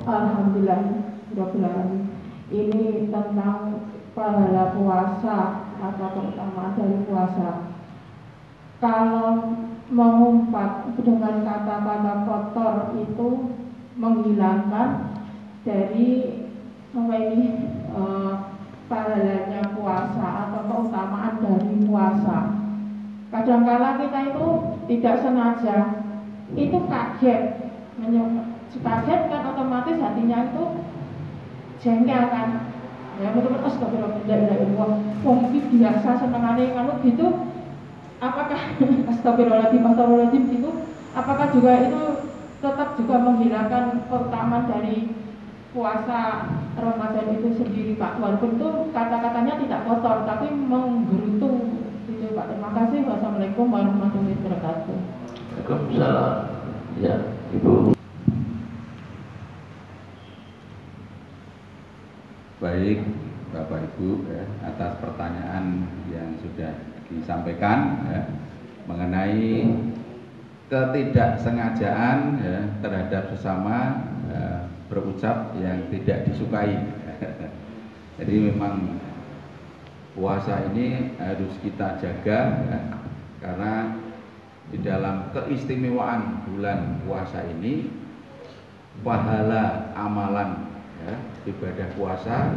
Alhamdulillah, ini tentang pahala puasa atau keutamaan dari puasa. Kalau mengumpat dengan kata-kata kotor itu menghilangkan dari pahalanya puasa atau keutamaan dari puasa. Kadangkala kita itu tidak sengaja, itu kaget, kaget kan otomatis hatinya itu jengkel kan. Ya betul-betul astagfirullah, mungkin biasa senengane kalau gitu. Apakah astagfirullahaladzim gitu? Apakah juga itu tetap juga menghilangkan keutamaan dari puasa Ramadan itu sendiri, Pak? Walaupun itu kata-katanya tidak kotor, tapi menggerutu gitu, Pak. Terima kasih. Wassalamualaikum warahmatullahi wabarakatuh. Waalaikumsalam. Ya, Ibu. Baik, Bapak Ibu, atas pertanyaan yang sudah disampaikan mengenai ketidaksengajaan terhadap sesama berucap yang tidak disukai. Jadi memang puasa ini harus kita jaga karena di dalam keistimewaan bulan puasa ini pahala amalan ibadah puasa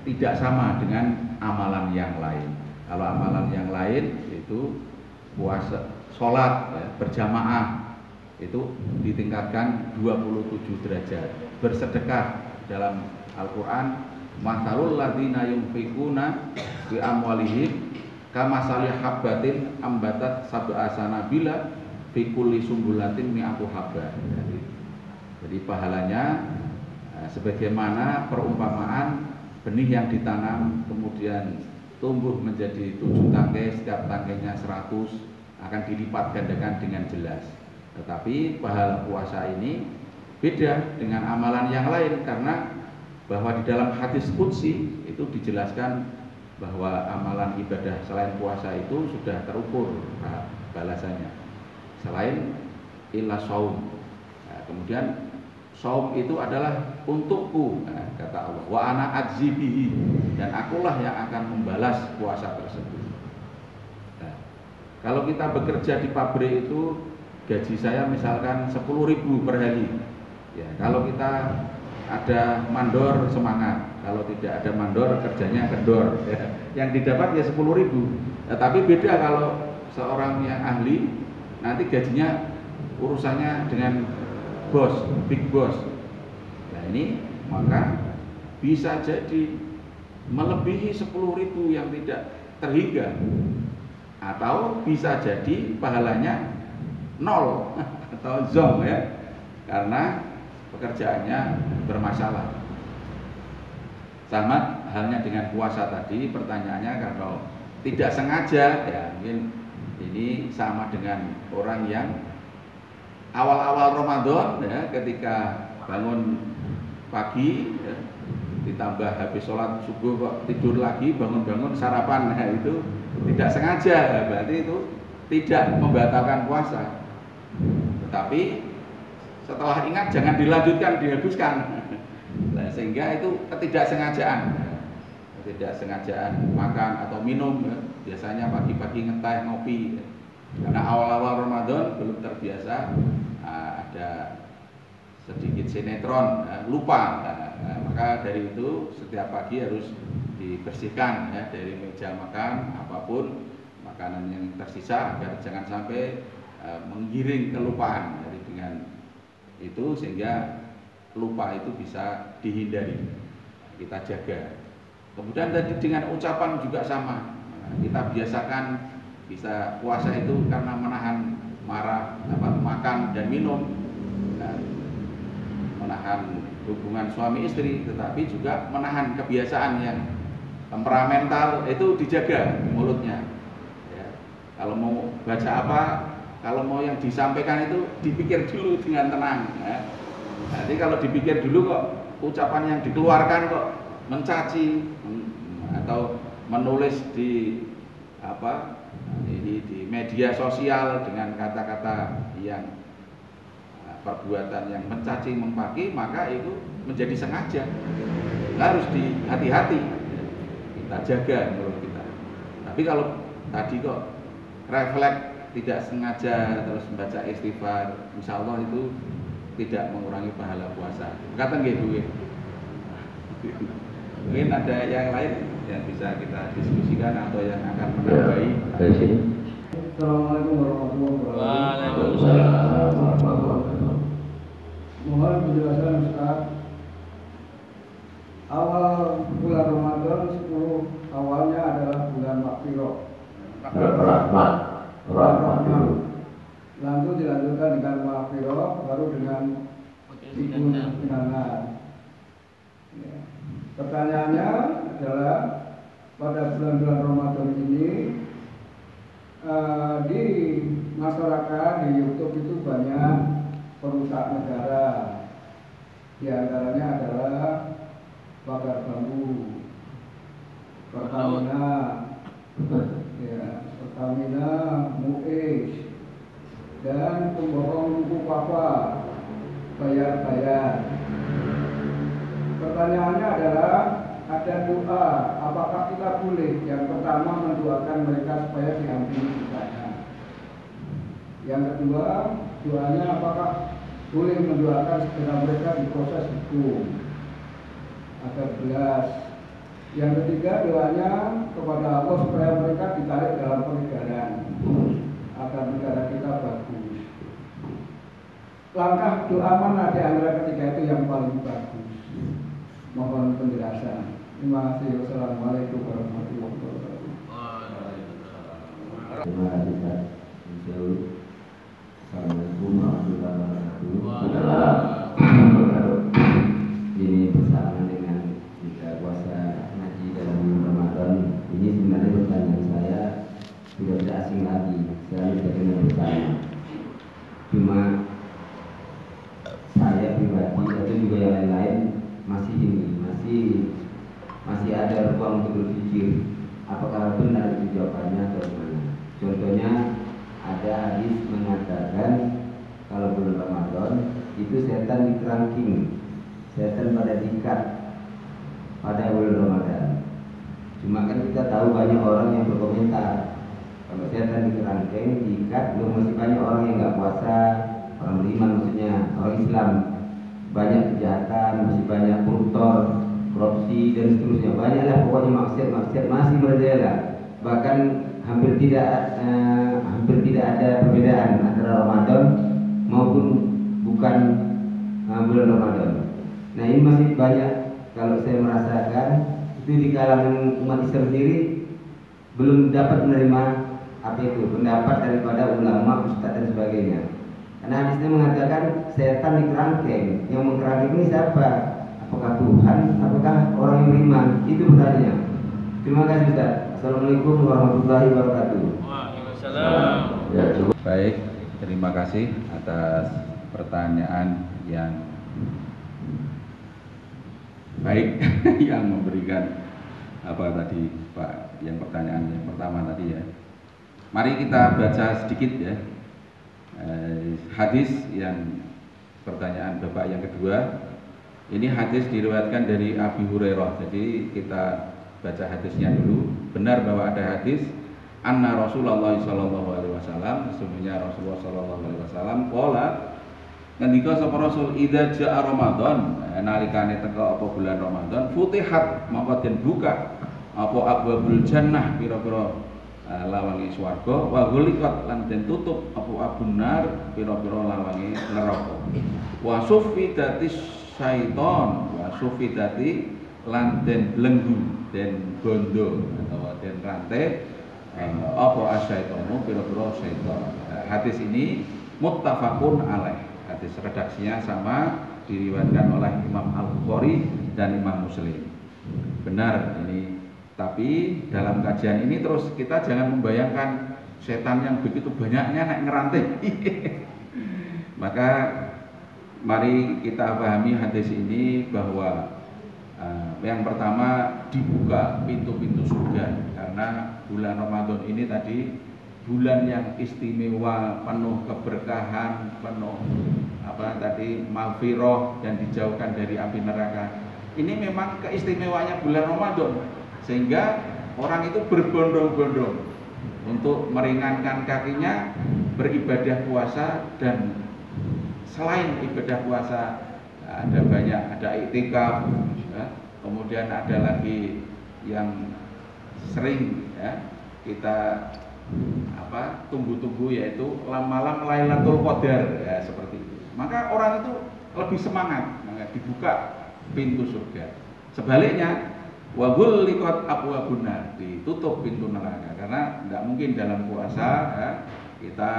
tidak sama dengan amalan yang lain. Kalau amalan yang lain itu puasa, sholat berjamaah itu ditingkatkan 27 derajat. Bersedekah dalam Al-Quran, masalul ladzina yunfikuna bi amwalihim kamasali habbatin ambatat sab'a sanabila fi kulli sumbulatin mi'atu habbah. Jadi pahalanya sebagaimana perumpamaan benih yang ditanam kemudian tumbuh menjadi 7 tangkai, setiap tangkainya 100 akan dilipat gandakan dengan jelas. Tetapi pahala puasa ini beda dengan amalan yang lain karena bahwa di dalam hadis qudsi itu dijelaskan bahwa amalan ibadah selain puasa itu sudah terukur balasannya selain illa shaum. Kemudian shaum itu adalah untukku, kata Allah, wa ana ajzibihi, dan akulah yang akan membalas puasa tersebut. Nah, kalau kita bekerja di pabrik itu gaji saya misalkan 10.000 per hari. Ya, kalau kita ada mandor semangat, kalau tidak ada mandor kerjanya kendor. Ya. Yang didapat ya 10.000. Ya, tapi beda kalau seorang yang ahli nanti gajinya urusannya dengan bos, big boss. Nah ini maka bisa jadi melebihi 10.000 yang tidak terhingga, atau bisa jadi pahalanya 0 atau zong ya, karena pekerjaannya bermasalah. Sama halnya dengan puasa tadi, pertanyaannya kalau tidak sengaja ya mungkin ini sama dengan orang yang awal-awal Ramadan ya, ketika bangun pagi ya, ditambah habis sholat subuh kok tidur lagi, bangun-bangun sarapan, nah, itu tidak sengaja, berarti itu tidak membatalkan puasa. Tetapi setelah ingat jangan dilanjutkan, dihapuskan. Nah, sehingga itu ketidaksengajaan makan atau minum ya. Biasanya pagi-pagi ngeteh ngopi ya. Karena awal-awal Ramadan belum terbiasa, ada sedikit sinetron, lupa, maka dari itu setiap pagi harus dibersihkan ya, dari meja makan apapun makanan yang tersisa agar jangan sampai menggiring kelupaan. Jadi dengan itu sehingga lupa itu bisa dihindari, kita jaga. Kemudian tadi dengan ucapan juga sama, kita biasakan bisa puasa itu karena menahan marah, makan dan minum, menahan hubungan suami istri, tetapi juga menahan kebiasaan yang temperamental itu dijaga mulutnya. Ya. Kalau mau baca apa, kalau mau yang disampaikan itu dipikir dulu dengan tenang. Ya. Jadi kalau dipikir dulu kok ucapan yang dikeluarkan kok mencaci atau menulis di di media sosial dengan kata-kata yang perbuatan yang mencaci memaki, maka itu menjadi sengaja. Harus hati-hati, kita jaga mulut kita. Tapi kalau tadi kok refleks tidak sengaja terus membaca istighfar, insya Allah itu tidak mengurangi pahala puasa. Kata nggih Bu. Mungkin ada yang lain yang bisa kita diskusikan atau yang akan menambahi. Dari sini. Assalamualaikum warahmatullahi wabarakatuh. Waalaikumsalam warahmatullahi wabarakatuh. Mohon penjelasan Ustaz. Awal bulan Ramadan 10 awalnya adalah bulan Maghfirah. Rahmat. Lalu dilanjutkan dengan Maghfirah, baru dengan Tikun Kenangan. Ya. Pertanyaannya adalah pada bulan-bulan Ramadan ini di masyarakat di YouTube itu banyak perusak negara. Di antaranya adalah bakar bambu, Pertamina, Pertamina, Muiz, dan pembohong buku papa, bayar-bayar. Pertanyaannya adalah ada doa, apakah kita boleh yang pertama mendoakan mereka supaya diampuni dosanya? Yang kedua, doanya apakah boleh mendoakan segera mereka diproses hukum agar jelas? Yang ketiga, doanya kepada Allah supaya mereka ditarik dalam peredaran agar negara kita bagus. Langkah doa mana di antara ketiga itu yang paling bagus? Mohon penjelasan. Terima kasih. Wassalamualaikum warahmatullahi wabarakatuh. Terima kasih Ustaz. Assalamualaikum warahmatullahi wabarakatuh. Ini bersama dengan kita puasa ngaji dalam Ramadan. Ini sebenarnya pertanyaan saya sudah tidak asing lagi. Saya sudah dengar bersama. Cuma saya pribadi atau juga yang lain-lain masih ada ruang untuk berpikir apakah benar itu jawabannya atau bagaimana. Contohnya ada hadis mengatakan kalau bulan Ramadan itu setan dikerangking, setan pada diikat pada bulan Ramadan. Cuma kan kita tahu banyak orang yang berkomentar kalau setan dikerangking, diikat, belum masih banyak orang yang nggak puasa, orang beriman maksudnya, orang Islam, banyak kejahatan, masih banyak koruptor, korupsi dan seterusnya, banyaklah pokoknya maksiat masih merajalela. Bahkan hampir tidak ada perbedaan antara Ramadan maupun bukan bulan Ramadan. Nah ini masih banyak, kalau saya merasakan itu di kalangan umat Islam sendiri belum dapat menerima apa itu pendapat daripada ulama, ustadz dan sebagainya. Karena hadisnya mengatakan setan dikerangkeng, yang mengkerangkeng ini siapa? Apakah Tuhan? Apakah orang yang beriman? Itu pertanyaannya. Terima kasih Ustaz. Assalamualaikum warahmatullahi wabarakatuh. Waalaikumsalam. Ya, cukup. Baik, terima kasih atas pertanyaan yang baik yang memberikan apa tadi Pak, yang pertanyaan yang pertama tadi ya. Mari kita baca sedikit ya hadis yang pertanyaan Bapak yang kedua. Ini hadis diriwayatkan dari Abi Hurairah. Jadi kita baca hadisnya dulu. Benar bahwa ada hadis anna Rasulullah sallallahu alaihi wasallam, sesungguhnya Rasulullah sallallahu alaihi wasallam qala, ngendika sapa Rasul, idza jaa Ramadan, nalikane teka apa bulan Ramadan, futihat maka den buka apa abwabul jannah, pira-pira lawange swarga, wa ghuliqat lan den tutup apa abun nar, pira-pira lawange neraka. Wa suffidatis syaiton, wa suffidati lan den belenggu, den bondo atau den rantai apa asyaitonu, pira-pira syaiton. Hadis ini muttafaqun alaih. Hadis redaksinya sama, diriwayatkan oleh Imam Al-Bukhari dan Imam Muslim. Benar ini. Tapi dalam kajian ini terus kita jangan membayangkan setan yang begitu banyaknya naik ngerantai. Maka mari kita pahami hadis ini bahwa yang pertama dibuka pintu-pintu surga, karena bulan Ramadan ini tadi bulan yang istimewa, penuh keberkahan, penuh maghfirah dan dijauhkan dari api neraka. Ini memang keistimewaannya bulan Ramadan, sehingga orang itu berbondong-bondong untuk meringankan kakinya beribadah puasa. Dan selain ibadah puasa ada banyak, ada iktikaf, ya. Kemudian ada lagi yang sering ya kita tunggu-tunggu, yaitu malam Lailatul Qadar, ya, seperti itu. Maka orang itu lebih semangat, maka dibuka pintu surga. Sebaliknya, wa ghulliqat abwabun nar, ditutup pintu neraka, karena tidak mungkin dalam puasa ya, kita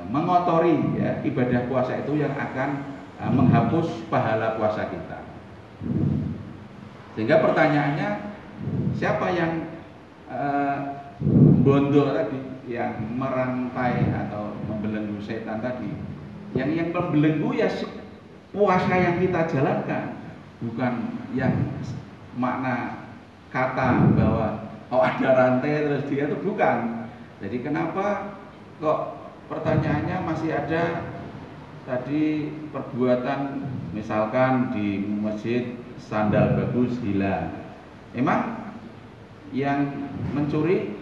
mengotori ya, ibadah puasa itu yang akan menghapus pahala puasa kita. Sehingga pertanyaannya, siapa yang bondo tadi, yang merantai atau membelenggu setan tadi? Yang membelenggu ya puasa yang kita jalankan, bukan yang makna kata bahwa ada rantai terus dia itu, bukan. Jadi kenapa kok pertanyaannya masih ada tadi perbuatan, misalkan di masjid sandal bagus hilang, emang yang mencuri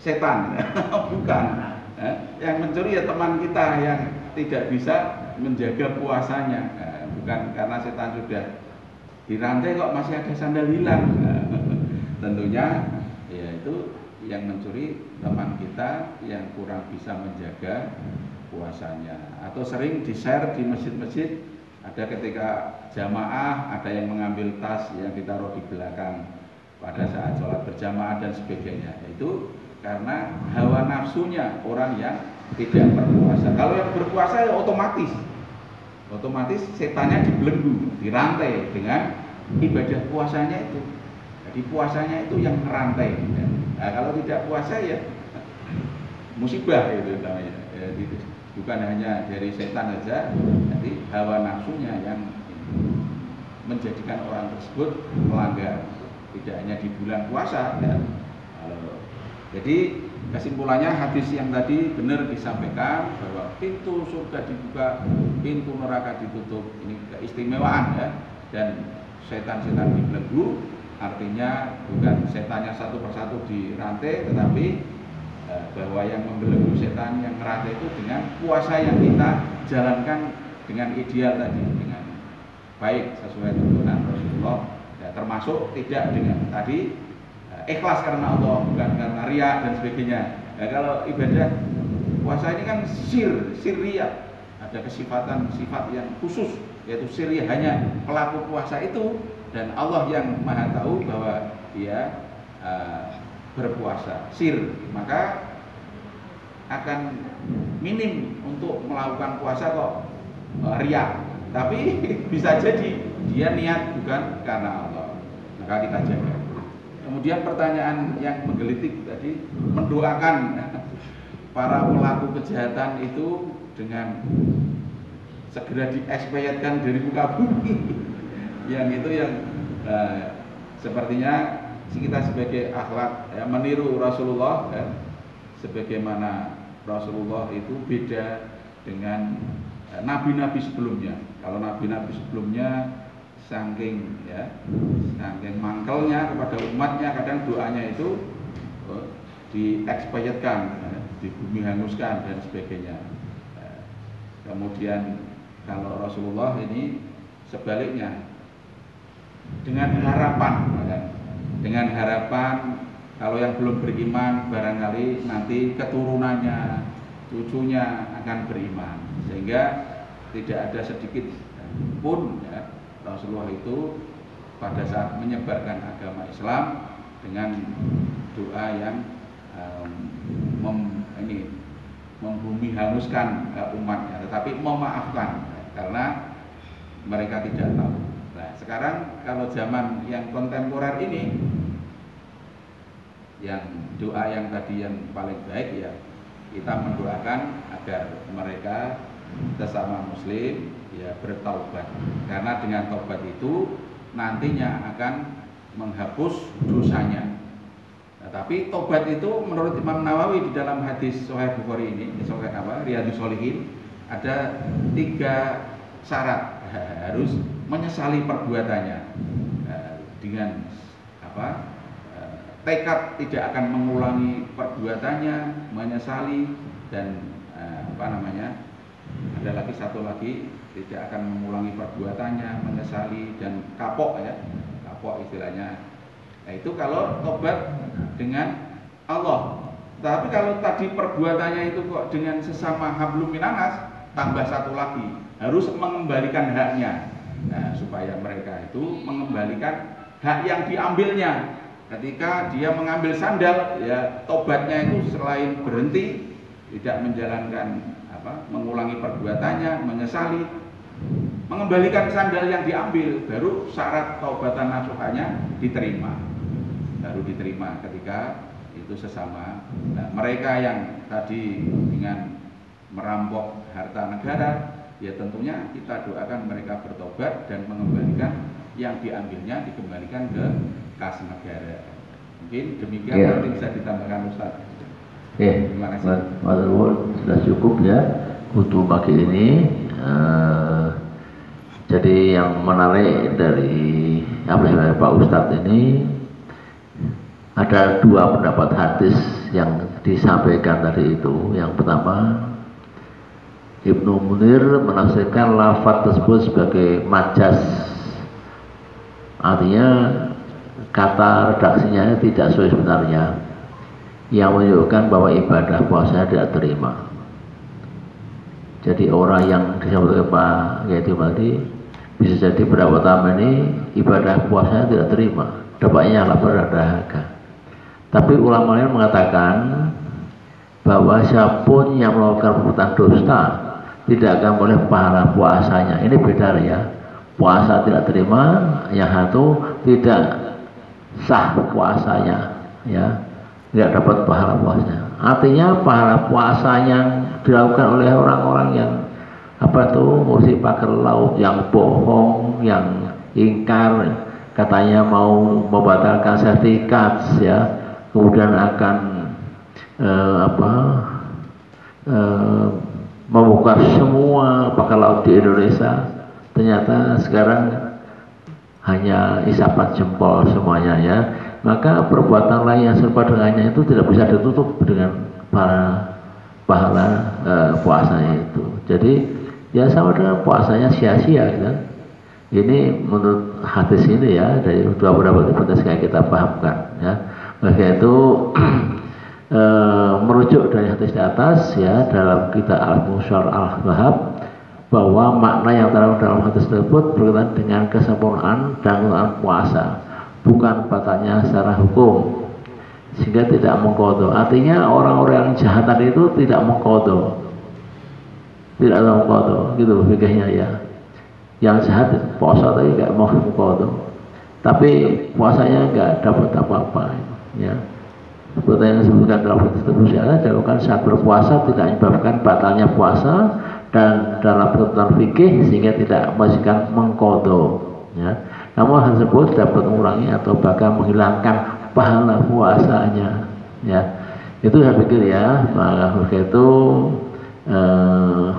setan? Bukan. Yang mencuri ya teman kita yang tidak bisa menjaga puasanya. Bukan karena setan sudah dirantai kok masih ada sandal hilang. Tentunya ya itu yang mencuri teman kita yang kurang bisa menjaga puasanya. Atau sering di-share di masjid-masjid, ada ketika jamaah ada yang mengambil tas yang ditaruh di belakang pada saat sholat berjamaah dan sebagainya. Itu karena hawa nafsunya orang yang tidak berpuasa. Kalau yang berpuasa ya otomatis setannya dibelenggu, dirantai dengan ibadah puasanya itu. Jadi puasanya itu yang merantai. Nah, kalau tidak puasa ya musibah itu namanya. Ya, gitu. Bukan hanya dari setan saja, jadi hawa nafsunya yang menjadikan orang tersebut melanggar. Tidak hanya di bulan puasa ya. Jadi kesimpulannya hadis yang tadi benar disampaikan bahwa pintu surga dibuka, pintu neraka ditutup. Ini keistimewaan ya. Dan setan-setan dibelenggu, artinya bukan setannya satu persatu dirantai, tetapi bahwa yang membelenggu setan, yang merantai itu dengan puasa yang kita jalankan dengan ideal tadi, dengan baik sesuai tuntunan Rasulullah. Ya, termasuk tidak dengan tadi ikhlas karena Allah, bukan karena riya dan sebagainya. Ya, kalau ibadah puasa ini kan sirriyah, ada sifat yang khusus, yaitu sirriyah, hanya pelaku puasa itu dan Allah yang maha tahu bahwa dia berpuasa sir, maka akan minim untuk melakukan puasa kok riya. Tapi bisa jadi dia niat bukan karena Allah, maka kita jaga. Kemudian pertanyaan yang menggelitik tadi, mendoakan para pelaku kejahatan itu dengan segera diekspayatkan dari muka bumi. Yang itu yang sepertinya kita sebagai akhlak ya, meniru Rasulullah ya, sebagaimana Rasulullah itu beda dengan nabi-nabi sebelumnya. Kalau nabi-nabi sebelumnya saking mangkelnya kepada umatnya, kadang doanya itu diekspayatkan, dibumi hanguskan dan sebagainya. Kemudian kalau Rasulullah ini sebaliknya, dengan harapan kalau yang belum beriman barangkali nanti keturunannya, cucunya akan beriman, sehingga tidak ada sedikit pun ya, Rasulullah itu pada saat menyebarkan agama Islam dengan doa yang membumi hanguskan umatnya, tetapi memaafkan karena mereka tidak tahu. Nah, sekarang kalau zaman yang kontemporer ini, yang doa yang tadi yang paling baik ya kita mendoakan agar mereka sesama muslim ya bertaubat, karena dengan taubat itu nantinya akan menghapus dosanya. Nah, tapi tobat itu menurut Imam Nawawi di dalam hadis Sahih Bukhari ini, Riyadhus Shalihin, ada 3 syarat. Harus menyesali perbuatannya dengan tekad tidak akan mengulangi perbuatannya, menyesali, dan ada lagi satu lagi, tidak akan mengulangi perbuatannya, menyesali, dan kapok istilahnya. Nah, itu kalau tobat dengan Allah. Tapi kalau tadi perbuatannya itu kok dengan sesama hablum minanas, tambah satu lagi, harus mengembalikan haknya. Nah, supaya mereka itu mengembalikan hak yang diambilnya. Ketika dia mengambil sandal, ya tobatnya itu selain berhenti, tidak menjalankan mengulangi perbuatannya, menyesali, mengembalikan sandal yang diambil, baru syarat taubatan nasuhanya diterima. Baru diterima ketika itu sesama. Nah, mereka yang tadi dengan merampok harta negara, ya tentunya kita doakan mereka bertobat dan mengembalikan yang diambilnya, dikembalikan ke kas negara. Mungkin demikian, nanti bisa ditambahkan Ustaz. Terima kasih. Mas sudah cukup ya untuk pagi ini. Jadi yang menarik dari apa yang Pak Ustadz ini, ada 2 pendapat hadis yang disampaikan tadi itu. Yang pertama, Ibnu Munir menafsirkan lafaz tersebut sebagai majas, artinya kata redaksinya tidak sesuai sebenarnya, yang menunjukkan bahwa ibadah puasa tidak terima. Jadi orang yang disebut Pak yaitu tadi bisa jadi pendapat pertama ini ibadah puasanya tidak terima, dapatnya lapar dan dahaga. Tapi ulama lain mengatakan bahwa siapapun yang melakukan perbuatan dusta tidak akan boleh pahala puasanya. Ini beda ya. Puasa tidak terima, yang satu tidak sah puasanya, ya, tidak dapat pahala puasanya. Artinya pahala puasa yang dilakukan oleh orang-orang yang ngurusi pagar laut, yang bohong, yang ingkar, katanya mau membatalkan sertifikat, ya, kemudian akan membuka semua pagar laut di Indonesia, ternyata sekarang hanya isapan jempol semuanya, ya. Maka perbuatan lain yang serupa dengannya itu tidak bisa ditutup dengan pahala puasanya itu. Jadi ya sama dengan puasanya sia-sia, kan? Ini menurut hadis ini ya, dari 2 pendapat itu yang kita pahamkan, ya. Maka itu merujuk dari hadis di atas, ya, dalam kitab Al-Musyar Al-Wahab, bahwa makna yang terdapat dalam hadis tersebut berkaitan dengan kesempurnaan dan keutamaan puasa, bukan batalnya secara hukum, sehingga tidak mengqadha. Artinya orang-orang yang jahat tadi itu tidak mengqadha, gitu fikihnya, ya. Yang jahat puasa tadi nggak mau mengqadha, tapi puasanya nggak dapat apa-apa, ya. Seperti yang disebutkan dalam hadis tersebut, ya, dilakukan saat berpuasa tidak menyebabkan batalnya puasa, dan dalam peraturan fikih sehingga tidak menghasilkan mengqadha, ya. Namun hal tersebut dapat mengurangi atau bahkan menghilangkan pahala puasanya, ya. Itu saya pikir, ya. Maka itu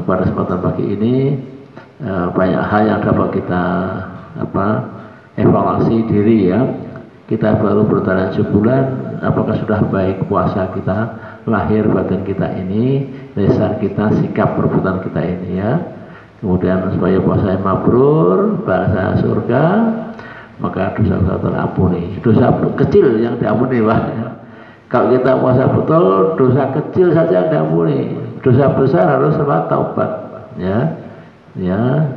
pada kesempatan pagi ini banyak hal yang dapat kita evaluasi diri, ya. Kita baru berjalan sebulan, apakah sudah baik puasa kita, lahir batin kita ini, lisan kita, sikap perbuatan kita ini, ya. Kemudian supaya puasa yang mabrur, bahasa surga, maka dosa-dosa terampuni. Dosa kecil yang diampuni, Pak. Kalau kita puasa betul, dosa kecil saja yang diampuni. Dosa besar harus sama taubat, ya. Ya,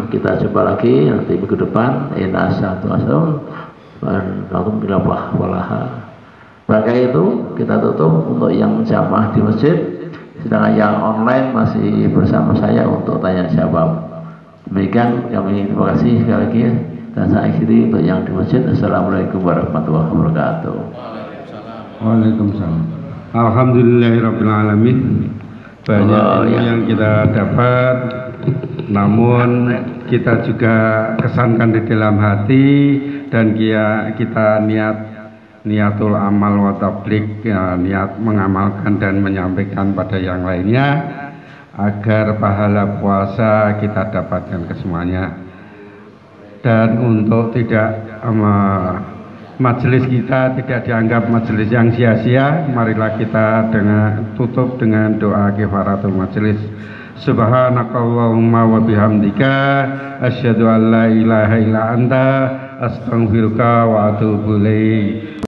kita coba lagi nanti minggu depan. Inasa tuasum dan lakum bilabah walaha. Maka itu kita tutup untuk yang jamaah di masjid. Sedangkan yang online masih bersama saya untuk tanya jawab. Demikian kami terima kasih sekali lagi, dan saya akhiri untuk yang di masjid. Assalamualaikum warahmatullahi wabarakatuh. Waalaikumsalam. Alhamdulillahirabbil alamin. Banyak ilmu yang kita dapat, namun kita juga kesankan di dalam hati, dan kita niat niatul amal wa tabligh, ya, niat mengamalkan dan menyampaikan pada yang lainnya agar pahala puasa kita dapatkan kesemuanya. Dan untuk tidak majelis kita tidak dianggap majelis yang sia-sia, marilah kita tutup dengan doa kifaratul majelis. Subhanakallahumma wa bihamdika asyhadu an la ilaha illa anta astaghfiruka wa atubu ilaik.